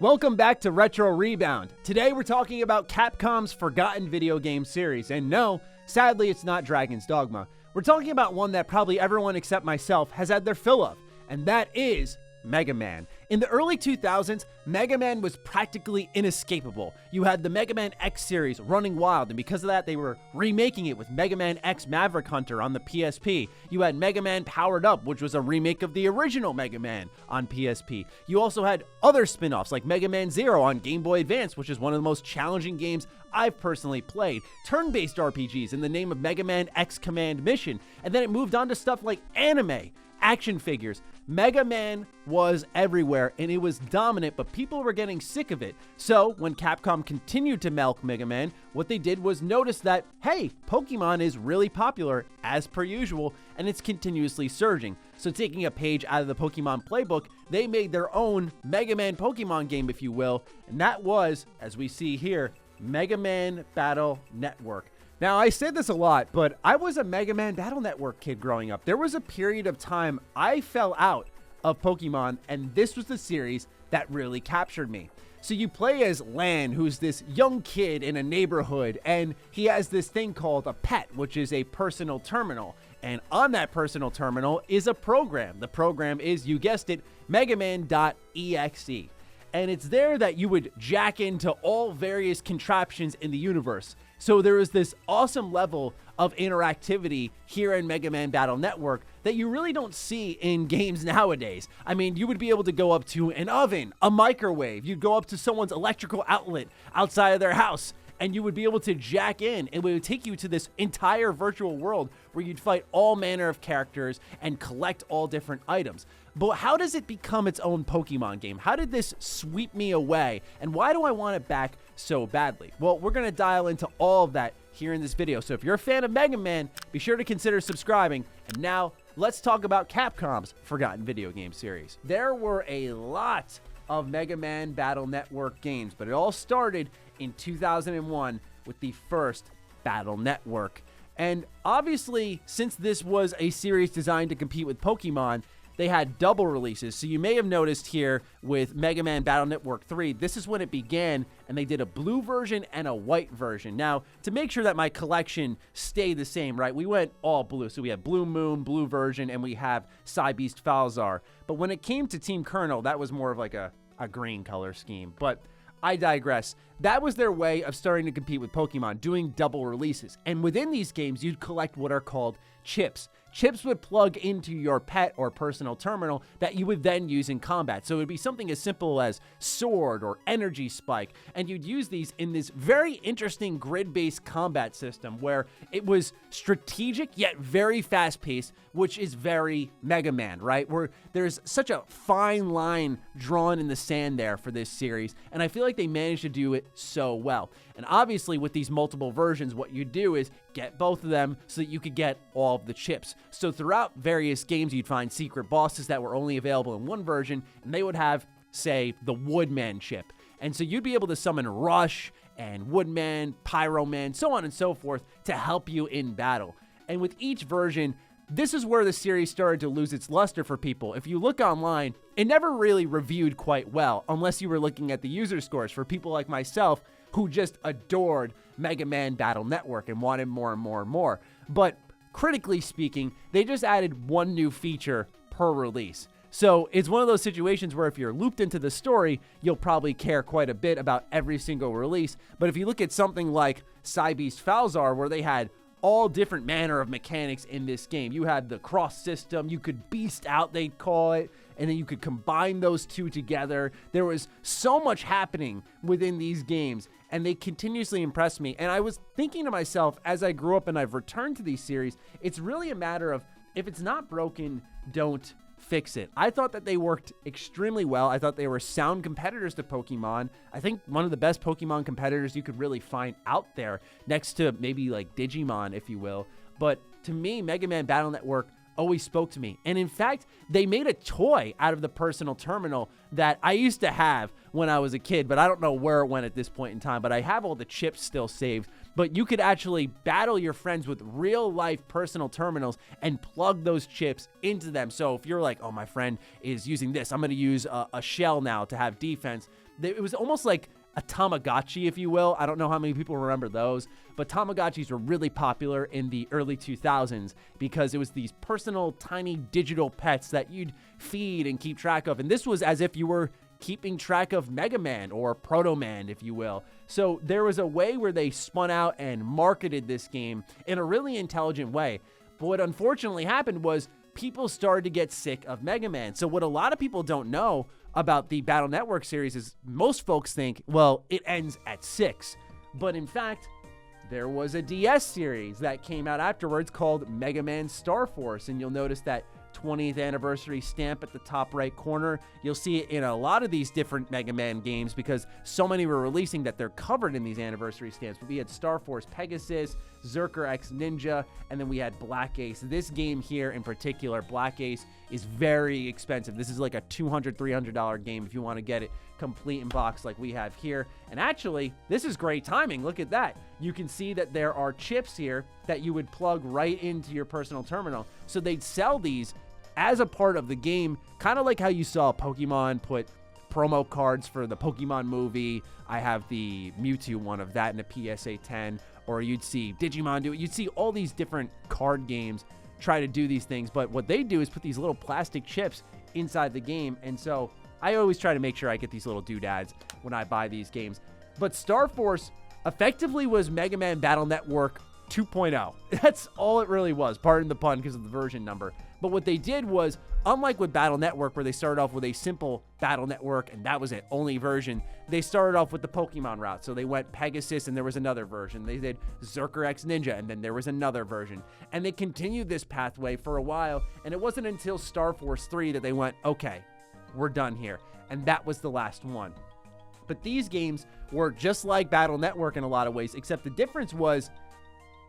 Welcome back to Retro Rebound. Today we're talking about Capcom's forgotten video game series. And no, sadly it's not Dragon's Dogma. We're talking about one that probably everyone except myself has had their fill of, and that is Mega Man. In the early 2000s, Mega Man was practically inescapable. You had the Mega Man X series running wild, and because of that, they were remaking it with Mega Man X Maverick Hunter on the PSP. You had Mega Man Powered Up, which was a remake of the original Mega Man on PSP. You also had other spin-offs like Mega Man Zero on Game Boy Advance, which is one of the most challenging games I've personally played. Turn-based RPGs in the name of Mega Man X Command Mission, and then it moved on to stuff like anime, action figures. Mega Man was everywhere and it was dominant, but people were getting sick of it. So when Capcom continued to milk Mega Man, what they did was notice that, hey, Pokemon is really popular as per usual, and it's continuously surging. So taking a page out of the Pokemon playbook, they made their own Mega Man Pokemon game, if you will, and that was, as we see here, Mega Man Battle Network. Now, I say this a lot, but I was a Mega Man Battle Network kid growing up. There was a period of time I fell out of Pokemon, and this was the series that really captured me. So you play as Lan, who's this young kid in a neighborhood, and he has this thing called a pet, which is a personal terminal. And on that personal terminal is a program. The program is, you guessed it, megaman.exe. And it's there that you would jack into all various contraptions in the universe. So there is this awesome level of interactivity here in Mega Man Battle Network that you really don't see in games nowadays. I mean, you would be able to go up to an oven, a microwave, you'd go up to someone's electrical outlet outside of their house, and you would be able to jack in, and it would take you to this entire virtual world where you'd fight all manner of characters and collect all different items. But how does it become its own Pokemon game? How did this sweep me away? And why do I want it back so badly? Well, we're going to dial into all of that here in this video. So if you're a fan of Mega Man, be sure to consider subscribing. And now, let's talk about Capcom's forgotten video game series. There were a lot of Mega Man Battle Network games, but it all started in 2001 with the first Battle Network. And obviously, since this was a series designed to compete with Pokemon, they had double releases. So you may have noticed here with Mega Man Battle Network 3, this is when it began, and they did a blue version and a white version. Now, to make sure that my collection stayed the same, right, we went all blue. So we have Blue Moon, blue version, and we have Psybeast Falzar. But when it came to Team Colonel, that was more of like a green color scheme. But I digress. That was their way of starting to compete with Pokemon, doing double releases. And within these games, you'd collect what are called chips. Chips would plug into your pet or personal terminal that you would then use in combat. So it would be something as simple as sword or energy spike. And you'd use these in this very interesting grid-based combat system where it was strategic yet very fast-paced, which is very Mega Man, right? Where there's such a fine line drawn in the sand there for this series. And I feel like they managed to do it so well. And obviously with these multiple versions, what you do is get both of them so that you could get all of the chips. So throughout various games, you'd find secret bosses that were only available in one version, and they would have, say, the Woodman chip. And so you'd be able to summon Rush and Woodman, Pyro Man, so on and so forth to help you in battle. And with each version, this is where the series started to lose its luster for people. If you look online, it never really reviewed quite well, unless you were looking at the user scores for people like myself who just adored Mega Man Battle Network and wanted more and more and more. But critically speaking, they just added one new feature per release. So it's one of those situations where if you're looped into the story, you'll probably care quite a bit about every single release. But if you look at something like Psybeast Falzar, where they had all different manner of mechanics in this game. You had the cross system, you could beast out, they'd call it, and then you could combine those two together. There was so much happening within these games, and they continuously impressed me. And I was thinking to myself, as I grew up and I've returned to these series, it's really a matter of, if it's not broken, don't fix it. I thought that they worked extremely well. I thought they were sound competitors to Pokemon. I think one of the best Pokemon competitors you could really find out there, next to maybe like Digimon, if you will. But to me, Mega Man Battle Network always spoke to me. And in fact, they made a toy out of the personal terminal that I used to have when I was a kid, but I don't know where it went at this point in time. But I have all the chips still saved but you could actually battle your friends with real life personal terminals and plug those chips into them. So if you're like, oh, my friend is using this, I'm going to use a shell now to have defense. It was almost like a Tamagotchi, if you will. I don't know how many people remember those, but Tamagotchis were really popular in the early 2000s because it was these personal, tiny digital pets that you'd feed and keep track of. And this was as if you were keeping track of Mega Man or Proto Man, if you will. So there was a way where they spun out and marketed this game in a really intelligent way. But what unfortunately happened was people started to get sick of Mega Man. So what a lot of people don't know about the Battle Network series is most folks think, well, it ends at 6. But in fact, there was a DS series that came out afterwards called Mega Man Star Force, and you'll notice that 20th anniversary stamp at the top right corner. You'll see it in a lot of these different Mega Man games because so many were releasing that they're covered in these anniversary stamps. But we had Star Force Pegasus, Zerker X Ninja, and then we had Black Ace. This game here in particular, Black Ace, is very expensive. This is like a $200, $300 game if you want to get it complete in box like we have here. And actually, this is great timing. Look at that. You can see that there are chips here that you would plug right into your personal terminal. So they'd sell these as a part of the game, kind of like how you saw Pokemon put promo cards for the Pokemon movie. I have the Mewtwo one of that in a PSA 10, or you'd see Digimon do it. You'd see all these different card games try to do these things, but what they do is put these little plastic chips inside the game, and so I always try to make sure I get these little doodads when I buy these games. But Star Force effectively was Mega Man Battle Network 2.0. That's all it really was, pardon the pun because of the version number. But what they did was, unlike with Battle Network, where they started off with a simple Battle Network, and that was it, only version, they started off with the Pokemon route. So they went Pegasus, and there was another version. They did Zerker X Ninja, and then there was another version. And they continued this pathway for a while, and it wasn't until Star Force 3 that they went, okay, we're done here. And that was the last one. But these games were just like Battle Network in a lot of ways, except the difference was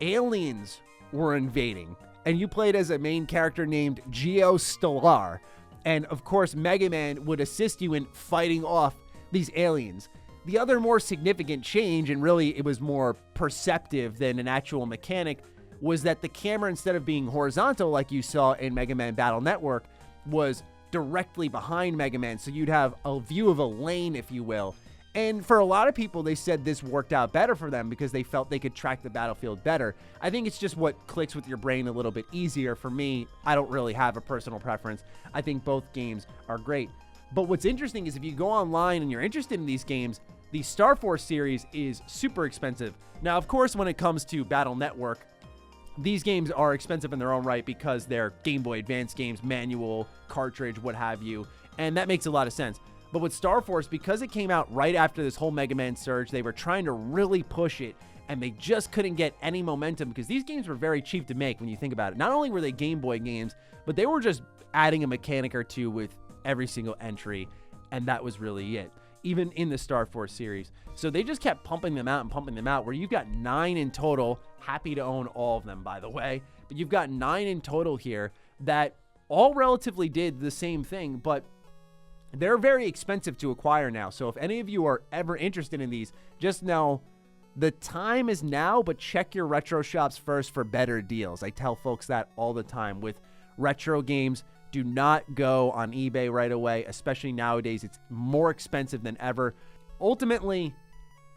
aliens were invading. And you played as a main character named Geostellar. And of course, Mega Man would assist you in fighting off these aliens. The other more significant change, and really it was more perceptive than an actual mechanic, was that the camera, instead of being horizontal like you saw in Mega Man Battle Network, was directly behind Mega Man. So you'd have a view of a lane, if you will. And for a lot of people, they said this worked out better for them because they felt they could track the battlefield better. I think it's just what clicks with your brain a little bit easier. For me, I don't really have a personal preference. I think both games are great. But what's interesting is if you go online and you're interested in these games, the Star Force series is super expensive. Now, of course, when it comes to Battle Network, these games are expensive in their own right because they're Game Boy Advance games, manual, cartridge, what have you. And that makes a lot of sense. But with Star Force, because it came out right after this whole Mega Man surge, they were trying to really push it, and they just couldn't get any momentum because these games were very cheap to make when you think about it. Not only were they Game Boy games, but they were just adding a mechanic or two with every single entry, and that was really it, even in the Star Force series. So they just kept pumping them out, where you've got 9 in total. Happy to own all of them, by the way. But you've got 9 in total here that all relatively did the same thing, but they're very expensive to acquire now. So if any of you are ever interested in these, just know the time is now, but check your retro shops first for better deals. I tell folks that all the time. With retro games, do not go on eBay right away, especially nowadays. It's more expensive than ever. Ultimately,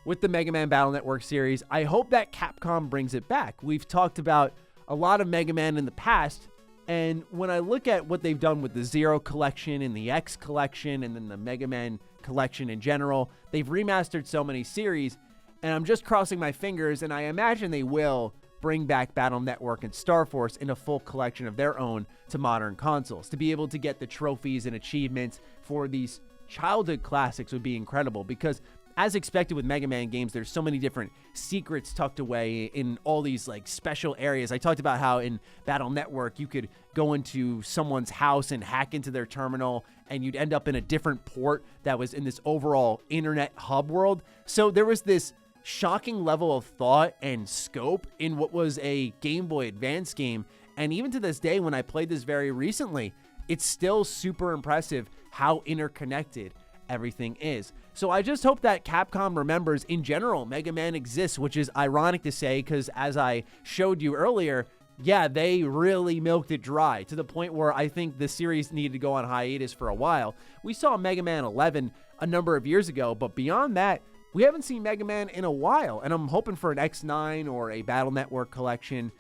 with the Mega Man Battle Network series, I hope that Capcom brings it back. We've talked about a lot of Mega Man in the past, and when I look at what they've done with the Zero collection and the X collection and then the Mega Man collection in general, they've remastered so many series, and I'm just crossing my fingers, and I imagine they will bring back Battle Network and Star Force in a full collection of their own to modern consoles. To be able to get the trophies and achievements for these childhood classics would be incredible, because as expected with Mega Man games, there's so many different secrets tucked away in all these like special areas. I talked about how in Battle Network, you could go into someone's house and hack into their terminal, and you'd end up in a different port that was in this overall internet hub world. So there was this shocking level of thought and scope in what was a Game Boy Advance game. And even to this day, when I played this very recently, it's still super impressive how interconnected everything is. So I just hope that Capcom remembers in general Mega Man exists, which is ironic to say because as I showed you earlier, yeah, they really milked it dry to the point where I think the series needed to go on hiatus for a while. We saw Mega Man 11 a number of years ago, but beyond that, we haven't seen Mega Man in a while, and I'm hoping for an X9 or a Battle Network collection.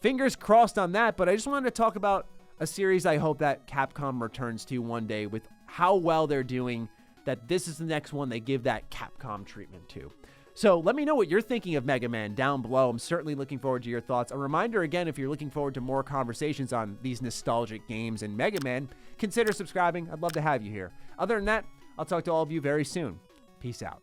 Fingers crossed on that, but I just wanted to talk about a series I hope that Capcom returns to one day with how well they're doing, that this is the next one they give that Capcom treatment to. So let me know what you're thinking of Mega Man down below. I'm certainly looking forward to your thoughts. A reminder again, if you're looking forward to more conversations on these nostalgic games and Mega Man, consider subscribing. I'd love to have you here. Other than that, I'll talk to all of you very soon. Peace out.